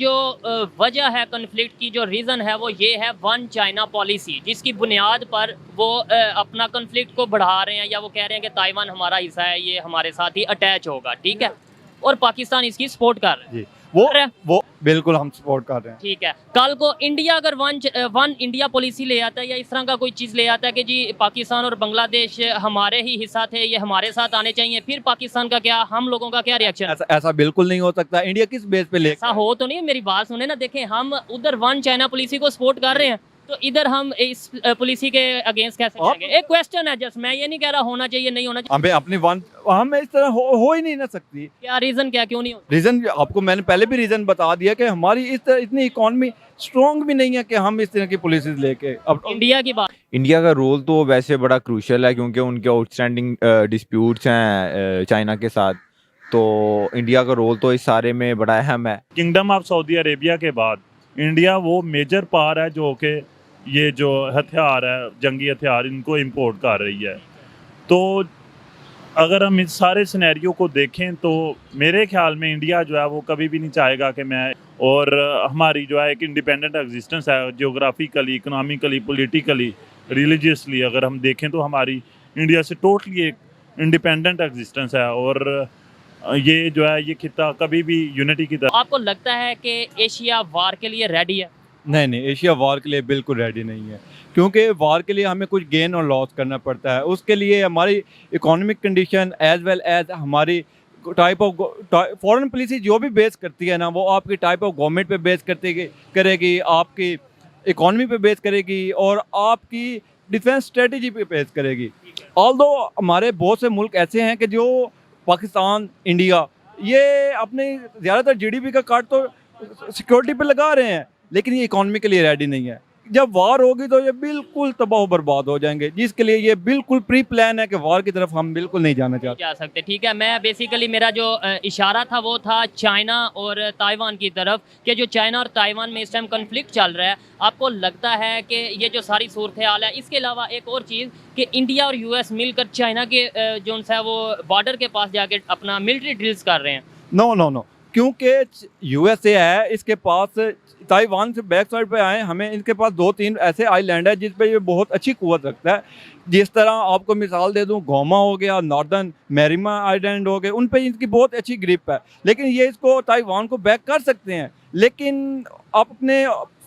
जो वजह है कन्फ्लिक्ट की, जो रीज़न है वो ये है वन चाइना पॉलिसी, जिसकी बुनियाद पर वो अपना कन्फ्लिक्ट को बढ़ा रहे हैं, या वो कह रहे हैं कि ताइवान हमारा हिस्सा है, ये हमारे साथ ही अटैच होगा, ठीक है। और पाकिस्तान इसकी सपोर्ट कर रहा है। जी कर रहा है। वो बिल्कुल हम सपोर्ट कर रहे हैं। ठीक है, कल को इंडिया अगर वन इंडिया पॉलिसी ले आता है, या इस तरह का कोई चीज़ ले आता है कि जी पाकिस्तान और बांग्लादेश हमारे ही हिस्सा थे, ये हमारे साथ आने चाहिए, फिर पाकिस्तान का क्या, हम लोगों का क्या रिएक्शन? ऐसा बिल्कुल नहीं हो सकता। इंडिया किस बेस पे ले ऐसा हो तो नहीं, मेरी बात सुने ना। देखें, हम उधर वन चाइना पॉलिसी को सपोर्ट कर रहे हैं, तो इधर हम इस पॉलिसी के अगेंस्ट कैसे जाएंगे? एक क्वेश्चन है, जस्ट मैं ये नहीं कह रहा होना चाहिए नहीं होना चाहिए। हमें अपनी वन हमें इस तरह हो ही नहीं ना सकती। क्या रीजन, क्या क्यों नहीं हो? रीजन आपको मैंने पहले भी रीजन बता दिया कि हमारी इस तरह इतनी इकोनॉमी स्ट्रॉन्ग भी नहीं है कि हम इस तरह की पॉलिसीज लेके अब इंडिया की बात। इंडिया का रोल तो वैसे बड़ा क्रूशियल है, क्योंकि उनके आउटस्टैंडिंग डिस्प्यूट्स हैं चाइना के साथ। तो इंडिया का रोल तो इस सारे में बड़ा अहम है। किंगडम ऑफ सऊदी अरेबिया के बाद इंडिया वो मेजर पावर है जो कि ये जो हथियार है, जंगी हथियार, इनको इंपोर्ट कर रही है। तो अगर हम इस सारे सिनेरियो को देखें तो मेरे ख्याल में इंडिया जो है वो कभी भी नहीं चाहेगा कि मैं और हमारी जो है एक इंडिपेंडेंट एग्जिस्टेंस है, जियोग्राफिकली, इकोनॉमिकली, पॉलिटिकली, रिलीजियसली अगर हम देखें तो हमारी इंडिया से टोटली एक इंडिपेंडेंट एग्जिस्टेंस है। और ये जो है ये खिता कभी भी यूनिटी की तरफ। आपको लगता है कि एशिया वार के लिए रेडी है? नहीं, एशिया वॉर के लिए बिल्कुल रेडी नहीं है, क्योंकि वॉर के लिए हमें कुछ गेन और लॉस करना पड़ता है। उसके लिए हमारी economic condition as well as हमारी टाइप ऑफ फॉरेन पॉलिसी जो भी बेस करती है ना, वो आपकी टाइप ऑफ गवर्नमेंट पे बेस करेगी, आपकी इकोनॉमी पे बेस करेगी और आपकी डिफेंस स्ट्रेटजी पे बेस करेगी। ऑल्दो हमारे बहुत से मुल्क ऐसे हैं कि जो पाकिस्तान, इंडिया, ये अपने ज़्यादातर जीडीपी का काट तो सिक्योरिटी पे लगा रहे हैं, लेकिन ये इकोनॉमी के लिए रेडी नहीं है। जब वार होगी तो ये बिल्कुल तबाह बर्बाद हो जाएंगे, जिसके लिए ये बिल्कुल प्री प्लान है कि वार की तरफ हम बिल्कुल नहीं जाना चाहते। जा सकते, ठीक है। मैं बेसिकली मेरा जो इशारा था वो था चाइना और ताइवान की तरफ, कि जो चाइना और ताइवान में इस टाइम कन्फ्लिक्ट चल रहा है, आपको लगता है कि ये जो सारी सूरत हाल है, इसके अलावा एक और चीज़ कि इंडिया और यूएस मिलकर चाइना के जो है वो बॉर्डर के पास जाके अपना मिलिट्री ड्रिल्स कर रहे हैं? नो, क्योंकि यूएसए है, इसके पास ताइवान से बैक साइड पे आए, हमें इनके पास 2-3 ऐसे आइलैंड है जिस पे ये बहुत अच्छी कुव्वत रखता है। जिस तरह आपको मिसाल दे दूं, गोमा हो गया, नॉर्दर्न मैरिमा आइलैंड हो गए, उन पे इनकी बहुत अच्छी ग्रिप है। लेकिन ये इसको ताइवान को बैक कर सकते हैं, लेकिन अपने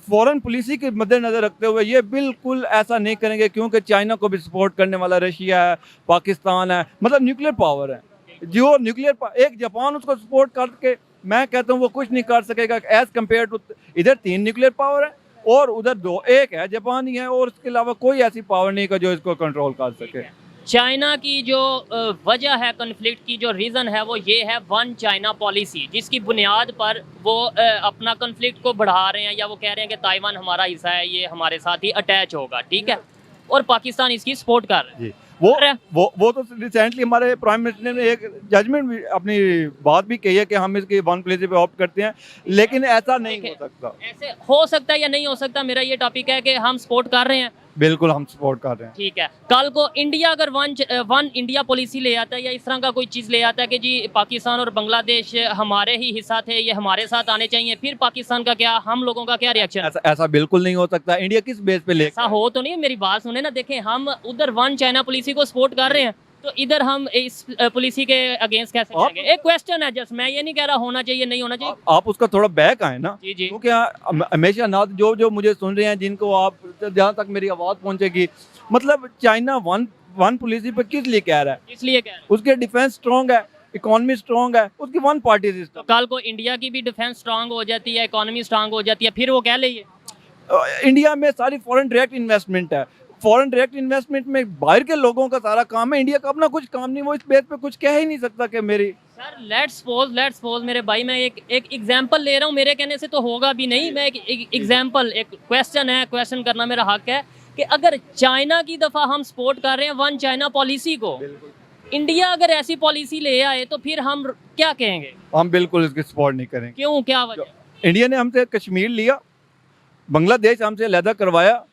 फॉरेन पॉलिसी के मद्देनज़र रखते हुए ये बिल्कुल ऐसा नहीं करेंगे, क्योंकि चाइना को भी सपोर्ट करने वाला रशिया है, पाकिस्तान है, मतलब न्यूक्लियर पावर है। जो न्यूक्लियर एक जापान उसको सपोर्ट करके मैं कहता हूँ वो कुछ नहीं कर सकेगा एज कम्पेयर टू। इधर 3 न्यूक्लियर पावर है और उधर 2, एक है जापान ही है, और उसके अलावा कोई ऐसी पावर नहीं का जो इसको कंट्रोल कर सके। चाइना की जो वजह है कन्फ्लिक्ट की, जो रीज़न है वो ये है वन चाइना पॉलिसी, जिसकी बुनियाद पर वो अपना कन्फ्लिक्ट को बढ़ा रहे हैं, या वो कह रहे हैं कि ताइवान हमारा हिस्सा है, ये हमारे साथ ही अटैच होगा, ठीक है। और पाकिस्तान इसकी सपोर्ट कर रहा है। जी, वो तो रिसेंटली हमारे प्राइम मिनिस्टर ने एक जजमेंट भी, अपनी बात भी कही है कि हम इसकी वन पॉलिसी पे ऑप्ट करते हैं, लेकिन ऐसा नहीं हो सकता। ऐसे हो सकता है या नहीं हो सकता, मेरा ये टॉपिक है कि हम सपोर्ट कर रहे हैं। बिल्कुल हम सपोर्ट कर रहे हैं। ठीक है, कल को इंडिया अगर वन इंडिया पॉलिसी ले आता है, या इस तरह का कोई चीज़ ले आता है कि जी पाकिस्तान और बांग्लादेश हमारे ही हिस्सा थे, ये हमारे साथ आने चाहिए, फिर पाकिस्तान का क्या, हम लोगों का क्या रिएक्शन? ऐसा बिल्कुल नहीं हो सकता। इंडिया किस बेस पे ले ऐसा हो तो नहीं, मेरी बात सुने ना। देखें, हम उधर वन चाइना पॉलिसी को सपोर्ट कर रहे हैं, तो इधर हम इस पॉलिसी के अगेंस्ट कैसे जाएंगे? एक क्वेश्चन है, जस्ट मैं ये नहीं कह रहा होना चाहिए नहीं होना चाहिए। आप उसका थोड़ा बैक आए ना। जी जी। क्योंकि हमेशा ना जो मुझे सुन रहे हैं, जिनको आप जहाँ तक मेरी आवाज़ पहुँचेगी, मतलब चाइना वन पॉलिसी पे किस लिए कह रहा है? इसलिए कह रहे हैं उसके डिफेंस स्ट्रॉन्ग है, इकोनॉमी स्ट्रॉन्ग है, उसकी वन पार्टी तो सिस्टम। कल को इंडिया की भी डिफेंस स्ट्रांग हो जाती है, इकोनॉमी स्ट्रांग हो जाती है, फिर वो कह ले इंडिया में सारी फॉरेन डायरेक्ट इन्वेस्टमेंट है। फॉरेन डायरेक्ट इन्वेस्टमेंट में बाहर के लोगों का सारा काम है, इंडिया का अपना कुछ काम नहीं। वो इस बेस पे कुछ कह ही नहीं सकता कि मेरी। सर लेट्स सपोज मेरे भाई, मैं एक एग्जांपल ले रहा हूँ, मेरे कहने से तो होगा भी नहीं। मैं एक एग्जांपल, एक क्वेश्चन है, क्वेश्चन करना मेरा हक है कि अगर चाइना की दफ़ा हम सपोर्ट कर रहे हैं वन चाइना पॉलिसी को, इंडिया अगर ऐसी पॉलिसी ले आए तो फिर हम क्या कहेंगे? हम बिल्कुल इसकी सपोर्ट नहीं करेंगे। क्यों, क्या वजह? इंडिया ने हमसे कश्मीर लिया, बांग्लादेश हमसे अलहदा करवाया,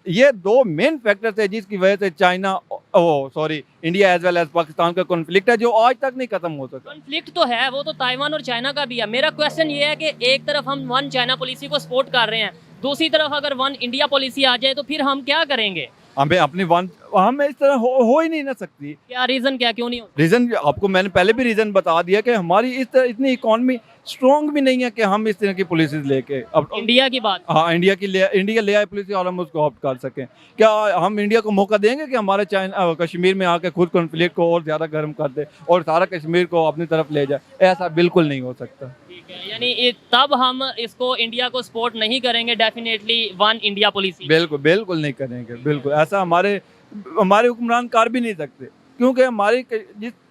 ये दो मेन फैक्टर्स है जिसकी वजह से China India as well as Pakistan का कॉन्फ्लिक्ट है जो आज तक नहीं खत्म हो सका। कॉन्फ्लिक्ट तो है, वो तो ताइवान और चाइना का भी है। मेरा क्वेश्चन ये है कि एक तरफ हम वन चाइना पॉलिसी को सपोर्ट कर रहे हैं, दूसरी तरफ अगर वन इंडिया पॉलिसी आ जाए तो फिर हम क्या करेंगे? हमें अपनी वन हमें इस तरह हो ही नहीं ना सकती। क्या रीजन, क्या क्यों नहीं हो? रीज़न आपको मैंने पहले भी रीज़न बता दिया कि हमारी इस तरह इतनी इकॉनमी स्ट्रॉन्ग भी नहीं है कि हम इस तरह की पॉलिसीज लेके अब इंडिया की बात, हाँ इंडिया ले आए पॉलिसी और हम उसको ऑप्ट कर सकें। क्या हम इंडिया को मौका देंगे कि हमारे चाइना कश्मीर में आके खुद कॉन्फ्लिक्ट को और ज़्यादा गर्म कर दे और सारा कश्मीर को अपनी तरफ ले जाए? ऐसा बिल्कुल नहीं हो सकता। ठीक है, यानी तब हम इसको इंडिया को सपोर्ट नहीं करेंगे डेफिनेटली वन इंडिया पॉलिसी। बिल्कुल बिल्कुल नहीं करेंगे, बिल्कुल ऐसा हमारे हुक्मरान कर भी नहीं सकते क्योंकि हमारी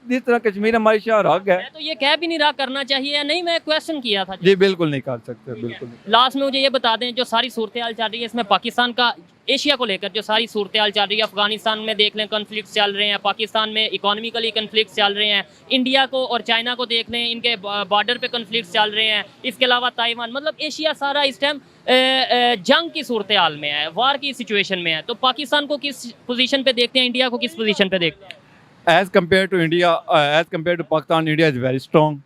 जिस तरह कश्मीर हमारी शाहराग है। मैं तो ये कह भी नहीं रहा करना चाहिए या नहीं, मैं क्वेश्चन किया था। जी बिल्कुल नहीं कर सकते, बिल्कुल नहीं। लास्ट में मुझे ये बता दें, जो सारी सूरत हाल चल रही है इसमें पाकिस्तान का, एशिया को लेकर जो सारी सूरत हाल चल रही है, अफगानिस्तान में देख लें कन्फ्लिक्ट चल रहे हैं, पाकिस्तान में इकोनॉमिकली कन्फ्लिक्ट चल रहे हैं, इंडिया को और चाइना को देख लें इनके बॉर्डर पे कन्फ्लिक्ट चल रहे हैं, इसके अलावा ताइवान, मतलब एशिया सारा इस टाइम जंग की सूरत हाल में है, वार की सिचुएशन में है। तो पाकिस्तान को किस पोजीशन पे देखते हैं, इंडिया को किस पोजीशन पे देखते हैं? As compare to India, as compare to Pakistan, India is very strong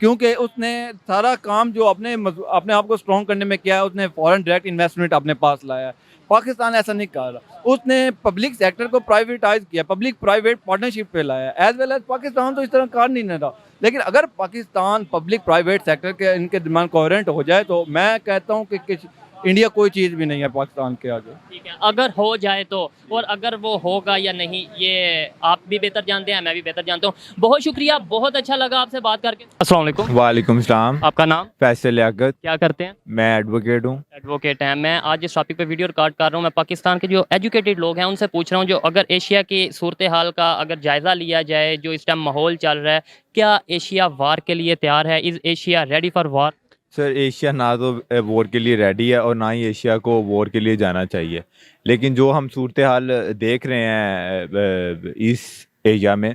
क्योंकि उसने सारा काम जो अपने आप को स्ट्रॉन्ग करने में किया है, उसने फॉरेन डायरेक्ट इन्वेस्टमेंट अपने पास लाया है। पाकिस्तान ऐसा नहीं कर रहा, उसने पब्लिक सेक्टर को प्राइवेटाइज किया, पब्लिक प्राइवेट पार्टनरशिप पे लाया है। एज वेल एज पाकिस्तान तो इस तरह कर नहीं रहा, लेकिन अगर पाकिस्तान पब्लिक प्राइवेट सेक्टर के इनके दिमाग कोहेरेंट हो जाए तो मैं कहता हूँ कि इंडिया कोई चीज़ भी नहीं है पाकिस्तान के आगे। ठीक है, अगर हो जाए तो, और अगर वो होगा या नहीं ये आप भी बेहतर जानते हैं, मैं भी बेहतर जानता हूँ। बहुत शुक्रिया, बहुत अच्छा लगा आपसे बात करके। अस्सलाम वालेकुम। वालेकुम सलाम। आपका नाम? फैसल लियाकत। क्या करते हैं? मैं एडवोकेट हूँ। एडवोकेट हैं। मैं आज इस टॉपिक पे वीडियो रिकॉर्ड कर रहा हूँ। मैं पाकिस्तान के जो एजुकेटेड लोग हैं उनसे पूछ रहा हूँ, जो अगर एशिया की सूरत हाल का अगर जायज़ा लिया जाए, जो इस टाइम माहौल चल रहा है, क्या एशिया वार के लिए तैयार है? Is Asia ready for war? Sir Asia ना तो वॉर के लिए रेडी है और ना ही एशिया को वॉर के लिए जाना चाहिए, लेकिन जो हम सूरत हाल देख रहे हैं इस एशिया में,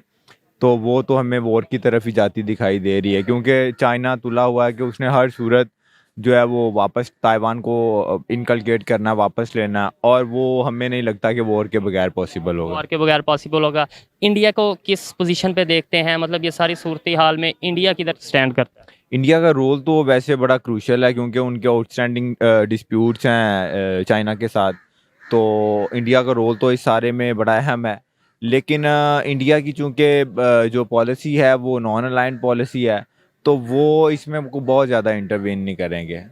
तो वो तो हमें वॉर की तरफ ही जाती दिखाई दे रही है क्योंकि चाइना तुला हुआ है कि उसने हर सूरत जो है वो वापस ताइवान को इनकलकेट करना, वापस लेना, और वो हमें नहीं लगता कि वॉर के बगैर पॉसिबल होगा। वार के बगैर पॉसिबल होगा। इंडिया को किस पोजीशन पे देखते हैं, मतलब ये सारी सूरत हाल में इंडिया किधर स्टैंड करता है? इंडिया का रोल तो वैसे बड़ा क्रूशियल है क्योंकि उनके आउटस्टैंडिंग डिस्प्यूट्स हैं चाइना के साथ, तो इंडिया का रोल तो इस सारे में बड़ा अहम है। लेकिन इंडिया की चूंकि जो पॉलिसी है वो नॉन अलाइंड पॉलिसी है, तो वो इसमें बहुत ज़्यादा इंटरवेन नहीं करेंगे,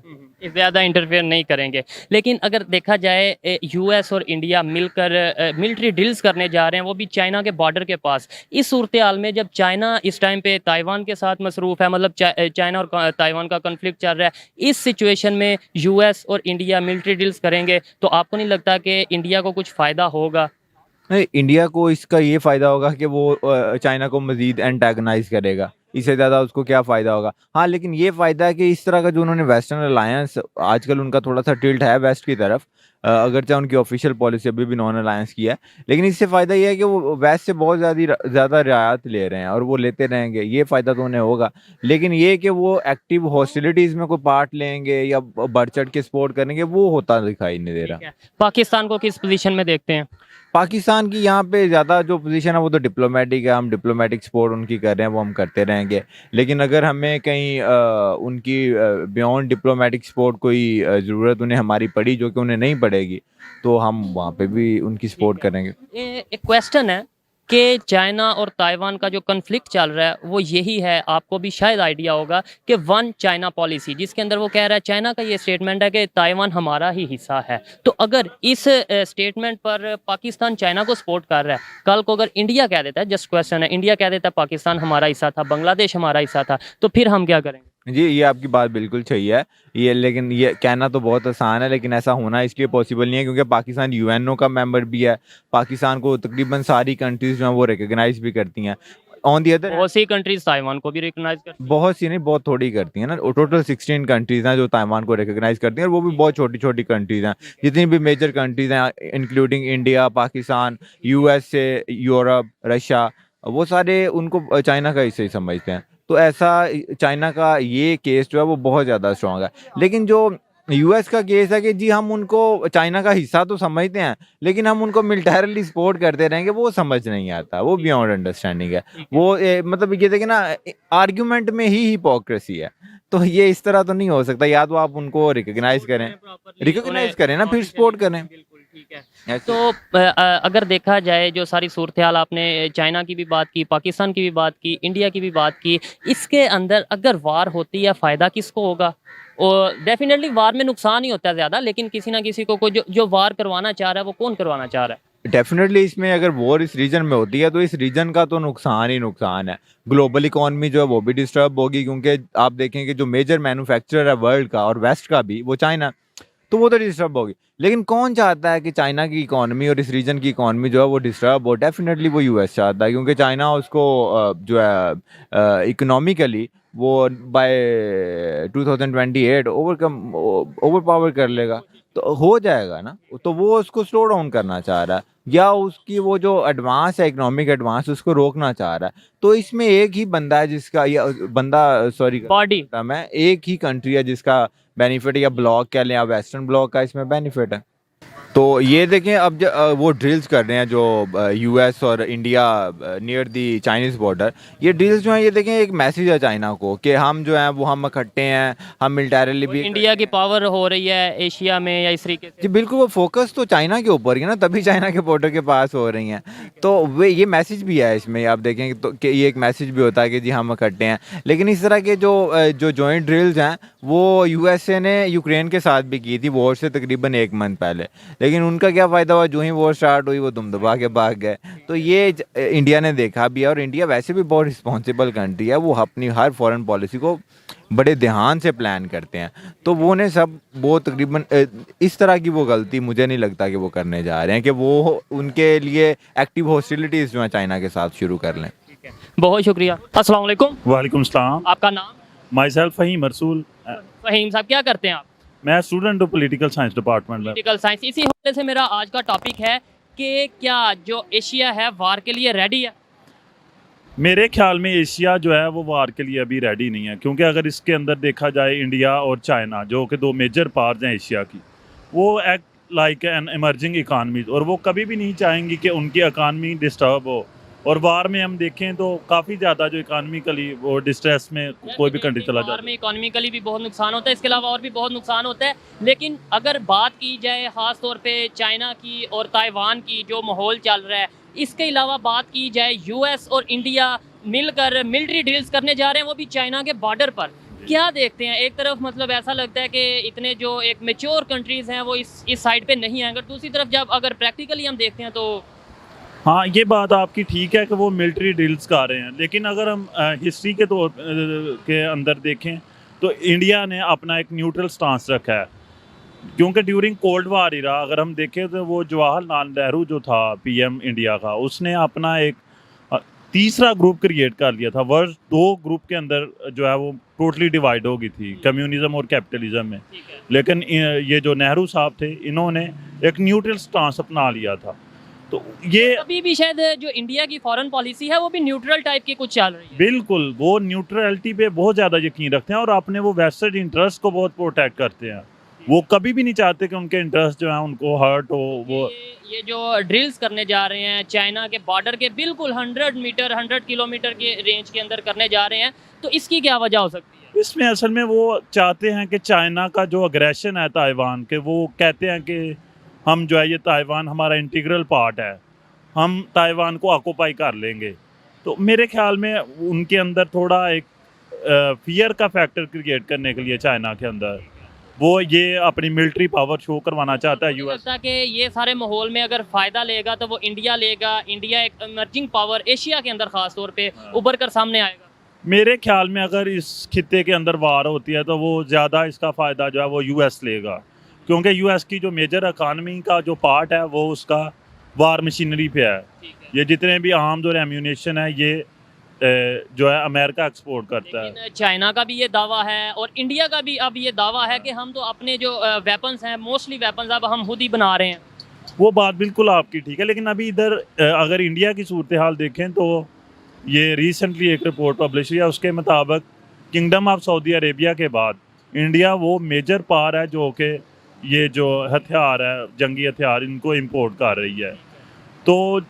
ज़्यादा इंटरफेयर नहीं करेंगे। लेकिन अगर देखा जाए यूएस और इंडिया मिलकर मिलिट्री डील्स करने जा रहे हैं, वो भी चाइना के बॉर्डर के पास। इस सूरत हाल में जब चाइना इस टाइम पे ताइवान के साथ मसरूफ़ है, मतलब चाइना और ताइवान का कन्फ्लिक्ट चल रहा है, इस सिचुएशन में यूएस और इंडिया मिलिट्री डील्स करेंगे तो आपको नहीं लगता कि इंडिया को कुछ फ़ायदा होगा? नहीं, इंडिया को इसका ये फ़ायदा होगा कि वो चाइना को मज़ीद एंटागनाइज करेगा, इससे ज़्यादा उसको क्या फ़ायदा होगा। हाँ, लेकिन ये फ़ायदा है कि इस तरह का जो उन्होंने वेस्टर्न अलायंस, आजकल उनका थोड़ा सा टिल्ट है वेस्ट की तरफ, अगरचे उनकी ऑफिशियल पॉलिसी अभी भी नॉन अलायंस की है, लेकिन इससे फ़ायदा ये है कि वो वेस्ट से बहुत ज़्यादा रियायत ले रहे हैं और वो लेते रहेंगे, ये फ़ायदा तो उन्हें होगा। लेकिन ये कि वो एक्टिव हॉस्टिलिटीज़ में कोई पार्ट लेंगे या बढ़ चढ़ के सपोर्ट करेंगे, वो होता दिखाई नहीं दे रहा। पाकिस्तान को किस पोजीशन में देखते हैं? पाकिस्तान की यहाँ पे ज़्यादा जो पोजीशन है वो तो डिप्लोमेटिक है, हम डिप्लोमेटिक सपोर्ट उनकी कर रहे हैं, वो हम करते रहेंगे। लेकिन अगर हमें कहीं उनकी बियॉन्ड डिप्लोमेटिक सपोर्ट कोई ज़रूरत उन्हें हमारी पड़ी जो कि उन्हें नहीं पड़ेगी, तो हम वहाँ पे भी उनकी सपोर्ट करेंगे। एक क्वेश्चन है कि चाइना और ताइवान का जो कन्फ्लिक्ट चल रहा है वो यही है, आपको भी शायद आइडिया होगा, कि वन चाइना पॉलिसी, जिसके अंदर वो कह रहा है, चाइना का ये स्टेटमेंट है कि ताइवान हमारा ही हिस्सा है। तो अगर इस स्टेटमेंट पर पाकिस्तान चाइना को सपोर्ट कर रहा है, कल को अगर इंडिया कह देता है, जस्ट क्वेश्चन है, इंडिया कह देता है पाकिस्तान हमारा हिस्सा था, बांग्लादेश हमारा हिस्सा था, तो फिर हम क्या करेंगे? जी, ये आपकी बात बिल्कुल सही है, ये लेकिन ये कहना तो बहुत आसान है, लेकिन ऐसा होना इसलिए पॉसिबल नहीं है क्योंकि पाकिस्तान यूएनओ का मेंबर भी है। पाकिस्तान को तकरीबन सारी कंट्रीज़ जो हैं वो रिकॉग्नाइज भी करती हैं। ऑन दी अदर, बहुत सी कंट्रीज ताइवान को भी रिकॉग्नाइज करती हैं। बहुत सी नहीं, बहुत थोड़ी करती हैं ना। टोटल 16 कंट्रीज़ हैं जो ताइवान को रिकॉग्नाइज करती हैं और वो भी बहुत छोटी छोटी कंट्रीज़ हैं। जितनी भी मेजर कंट्रीज़ हैं including India, Pakistan, USA, Europe, Russia, वो सारे उनको चाइना का हिस्सा ही समझते हैं। तो ऐसा चाइना का ये केस जो है वो बहुत ज़्यादा स्ट्रॉन्ग है। लेकिन जो यूएस का केस है कि जी हम उनको चाइना का हिस्सा तो समझते हैं, लेकिन हम उनको मिलिटरली सपोर्ट करते रहेंगे, वो समझ नहीं आता, वो बियॉन्ड अंडरस्टैंडिंग है। वो मतलब ये देखिए ना, आर्ग्यूमेंट में ही हिपोक्रेसी है। तो ये इस तरह तो नहीं हो सकता, या तो आप उनको रिकॉग्नाइज करें, रिकॉग्नाइज करें ना, फिर सपोर्ट करें। बिल्कुल ठीक है। ऐसे- तो अगर देखा जाए जो सारी सूरत हाल, आपने चाइना की भी बात की, पाकिस्तान की भी बात की, इंडिया की भी बात की, इसके अंदर अगर वार होती है फ़ायदा किसको होगा? और डेफिनेटली वार में नुकसान ही होता है ज़्यादा, लेकिन किसी ना किसी को जो जो वार करवाना चाह रहा है वो कौन करवाना चाह रहा है? डेफिनेटली इसमें अगर वॉर इस रीजन में होती है तो इस रीजन का तो नुकसान ही नुकसान है। ग्लोबल इकोनॉमी जो है वो भी डिस्टर्ब होगी, क्योंकि आप देखें कि जो मेजर मैन्युफैक्चरर है वर्ल्ड का और वेस्ट का भी, वो चाइना, तो वो तो डिस्टर्ब होगी। लेकिन कौन चाहता है कि चाइना की इकोनॉमी और इस रीजन की इकोनॉमी जो है वो डिस्टर्ब हो? डेफिनेटली वो यूएस चाहता है, क्योंकि चाइना उसको जो है इकोनॉमिकली वो बाय 2028 ओवर पावर कर लेगा, तो हो जाएगा ना। तो वो उसको स्लो डाउन करना चाह रहा है, या उसकी वो जो एडवांस है, इकोनॉमिक एडवांस, उसको रोकना चाह रहा है। तो इसमें एक ही बंदा है जिसका, या बंदा, सॉरी, बॉडी मैं, एक ही कंट्री है जिसका बेनिफिट, या ब्लॉक कह लें, या वेस्टर्न ब्लॉक का इसमें बेनिफिट है। तो ये देखें अब वो ड्रिल्स कर रहे हैं जो यूएस और India near the Chinese border, ये ड्रिल्स जो हैं, ये देखें एक मैसेज है चाइना को कि हम जो हैं वो हम इकट्ठे हैं, हम मिलिटरीली भी। इंडिया की पावर हो रही है एशिया में या इस तरीके से? जी बिल्कुल, वो फोकस तो चाइना के ऊपर ही है ना, तभी चाइना के बॉर्डर के पास हो रही हैं। तो वे ये मैसेज भी है इसमें, आप देखेंगे तो कि ये एक मैसेज भी होता है कि जी हम इकट्ठे हैं। लेकिन इस तरह के जो जॉइंट ड्रिल्स हैं वो यूएसए ने यूक्रेन के साथ भी की थी वॉर से तकरीबन 1 मंथ पहले, लेकिन उनका क्या फ़ायदा हुआ? जो ही वॉर स्टार्ट हुई वो दुम दबा के भाग गए। तो ये इंडिया ने देखा भी है, और इंडिया वैसे भी बहुत रिस्पॉन्सिबल कंट्री है, वो अपनी हर फॉरेन पॉलिसी को बड़े ध्यान से प्लान करते हैं। तो वो ने सब वो तकरीबन इस तरह की वो गलती मुझे नहीं लगता कि वो करने जा रहे हैं कि वो उनके लिए एक्टिव हॉस्टिलिटीज़ जो है चाइना के साथ शुरू कर लें। बहुत शुक्रिया। अस्सलाम वालेकुम। वालेकुम सलाम। आपका नाम? माई सेल्फ फ़हीम रसूल। फहीम साहब, क्या करते हैं आप? मैं स्टूडेंट हूँ पॉलिटिकल साइंस डिपार्टमेंट में। Political science. इसी हवाले से मेरा आज का टॉपिक है कि क्या जो एशिया है वार के लिए रेडी है? मेरे ख्याल में एशिया जो है वो वार के लिए अभी रेडी नहीं है, क्योंकि अगर इसके अंदर देखा जाए इंडिया और चाइना जो कि 2 मेजर पावर्स हैं एशिया की, वो act like an emerging economies, और वो कभी भी नहीं चाहेंगी कि उनकी इकानमी डिस्टर्ब हो। और वार में हम देखें तो काफ़ी ज़्यादा जो इकानमिकली वो डिस्ट्रेस में कोई भी कंट्री चला वार जाता में है। इकोनॉमिकली भी बहुत नुकसान होता है, इसके अलावा और भी बहुत नुकसान होता है। लेकिन अगर बात की जाए ख़ास तौर पे चाइना की और ताइवान की, जो माहौल चल रहा है, इसके अलावा बात की जाए यूएस और इंडिया मिलकर मिलिट्री ड्रिल्स करने जा रहे हैं, वो भी चाइना के बॉर्डर पर। क्या देखते हैं? एक तरफ मतलब ऐसा लगता है कि इतने जो एक मेच्योर कंट्रीज़ हैं वो इस साइड पे नहीं हैं, अगर दूसरी तरफ जब अगर प्रैक्टिकली हम देखते हैं तो हाँ, ये बात आपकी ठीक है कि वो मिलिट्री ड्रिल्स कर रहे हैं, लेकिन अगर हम हिस्ट्री के तौर के अंदर देखें तो इंडिया ने अपना एक न्यूट्रल स्टांस रखा है। क्योंकि ड्यूरिंग कोल्ड वार इरा अगर हम देखें तो वो जवाहरलाल नेहरू जो था पीएम इंडिया का, उसने अपना एक तीसरा ग्रुप क्रिएट कर लिया था। वर्ल्ड 2 ग्रुप के अंदर जो है वो टोटली डिवाइड हो गई थी, कम्युनिज्म और कैपिटलिज्म में। लेकिन ये जो नेहरू साहब थे, इन्होंने एक न्यूट्रल स्टांस अपना लिया था। तो ये अभी भी शायद जो इंडिया की फॉरेन पॉलिसी है वो भी न्यूट्रल टाइप की कुछ चल रही है। बिल्कुल, वो न्यूट्रलिटी पे बहुत ज़्यादा यकीन रखते हैं और अपने वो वेस्टेड इंटरेस्ट को बहुत प्रोटेक्ट करते हैं। वो कभी भी नहीं चाहते कि उनके इंटरेस्ट जो है उनको हर्ट हो। वो ये जो ड्रिल्स करने जा रहे हैं चाइना के बॉर्डर के बिल्कुल 100 मीटर 100 किलोमीटर के रेंज के अंदर करने जा रहे हैं, तो इसकी क्या वजह हो सकती है? इसमें असल में वो चाहते हैं कि चाइना का जो अग्रेशन है ताइवान के, वो कहते हैं कि हम जो है ये ताइवान हमारा इंटीग्रल पार्ट है, हम ताइवान को ऑक्यूपाई कर लेंगे। तो मेरे ख्याल में उनके अंदर थोड़ा एक फियर का फैक्टर क्रिएट करने के लिए चाइना के अंदर वो ये अपनी मिलिट्री पावर शो करवाना चाहता है मुझे यूएस। लगता है कि ये सारे माहौल में अगर फ़ायदा लेगा तो वो इंडिया लेगा। इंडिया एक इमर्जिंग पावर एशिया के अंदर ख़ास तौर पे उभर कर सामने आएगा। मेरे ख्याल में अगर इस खित्ते के अंदर वार होती है तो वो ज़्यादा इसका फ़ायदा जो है वो यूएस लेगा, क्योंकि यूएस की जो मेजर इकानमी का जो पार्ट है वो उसका वार मशीनरी पे है। ये जितने भी आर्म्स और एम्यूनेशन है ये जो है अमेरिका एक्सपोर्ट करता है। लेकिन चाइना का भी ये दावा है और इंडिया का भी अब ये दावा है कि हम तो अपने जो वेपन्स हैं, मोस्टली वेपन्स अब हम खुद ही बना रहे हैं। वो बात बिल्कुल आपकी ठीक है, लेकिन अभी इधर अगर इंडिया की सूरत हाल देखें तो ये रिसेंटली एक रिपोर्ट पब्लिश हुई है, उसके मुताबिक किंगडम ऑफ सऊदी अरेबिया के बाद इंडिया वो मेजर पावर है जो कि ये जो हथियार है जंगी हथियार इनको इंपोर्ट कर रही है। तो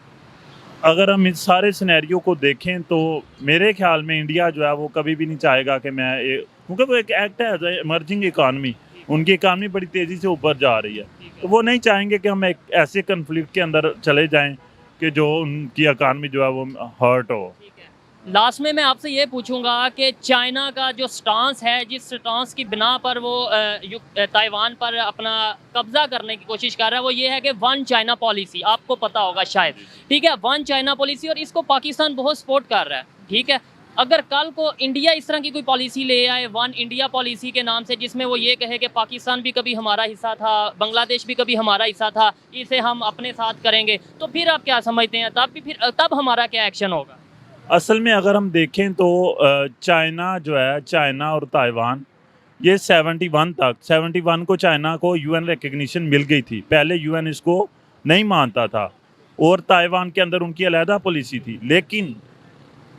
अगर हम इस सारे सिनेरियो को देखें तो मेरे ख्याल में इंडिया जो है वो कभी भी नहीं चाहेगा कि क्योंकि वो एक एक्ट है इमर्जिंग इकानमी, उनकी इकानमी बड़ी तेज़ी से ऊपर जा रही है, तो वो नहीं चाहेंगे कि हम एक ऐसे कन्फ्लिक्ट के अंदर चले जाएं कि जो उनकी इकानमी जो है वो हर्ट हो। लास्ट में मैं आपसे ये पूछूंगा कि चाइना का जो स्टांस है, जिस स्टांस की बिना पर वो ताइवान पर अपना कब्जा करने की कोशिश कर रहा है, वो ये है कि वन चाइना पॉलिसी, आपको पता होगा शायद, ठीक है, वन चाइना पॉलिसी, और इसको पाकिस्तान बहुत सपोर्ट कर रहा है, ठीक है। अगर कल को इंडिया इस तरह की कोई पॉलिसी ले आए वन इंडिया पॉलिसी के नाम से, जिसमें वो ये कहे कि पाकिस्तान भी कभी हमारा हिस्सा था, बांग्लादेश भी कभी हमारा हिस्सा था, इसे हम अपने साथ करेंगे, तो फिर आप क्या समझते हैं, तब हमारा क्या एक्शन होगा? असल में अगर हम देखें तो चाइना जो है, चाइना और ताइवान, ये 71 को चाइना को यूएन रिकग्निशन मिल गई थी। पहले यूएन इसको नहीं मानता था और ताइवान के अंदर उनकी अलहदा पॉलिसी थी, लेकिन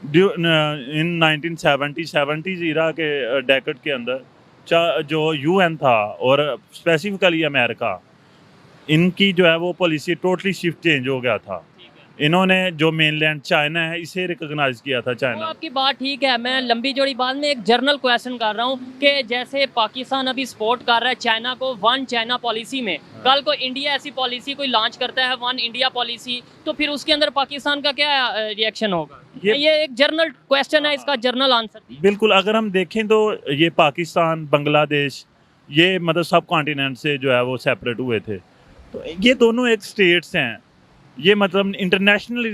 इन 1970s ईरा के डेकेड के अंदर जो यूएन था और स्पेसिफिकली अमेरिका, इनकी जो है वो पॉलिसी टोटली शिफ्ट चेंज हो गया था। इन्होंने जो मेनलैंड चाइना है इसे रिकॉग्नाइज किया था तो चाइना। आपकी बात ठीक है, मैं लंबी जोड़ी बात में एक जर्नल क्वेश्चन कर रहा हूँ कि जैसे पाकिस्तान अभी सपोर्ट कर रहा है चाइना को वन चाइना पॉलिसी में, कल को इंडिया ऐसी पॉलिसी कोई लॉन्च करता है वन इंडिया पॉलिसी, तो फिर उसके अंदर पाकिस्तान का क्या रिएक्शन होगा? ये एक जर्नल क्वेश्चन है, इसका जर्नल आंसर। बिल्कुल, अगर हम देखें तो ये पाकिस्तान, बांग्लादेश, ये मतलब सब कॉन्टिनेंट से जो है वो सेपरेट हुए थे, तो ये दोनों एक स्टेट्स हैं, ये मतलब इंटरनेशनली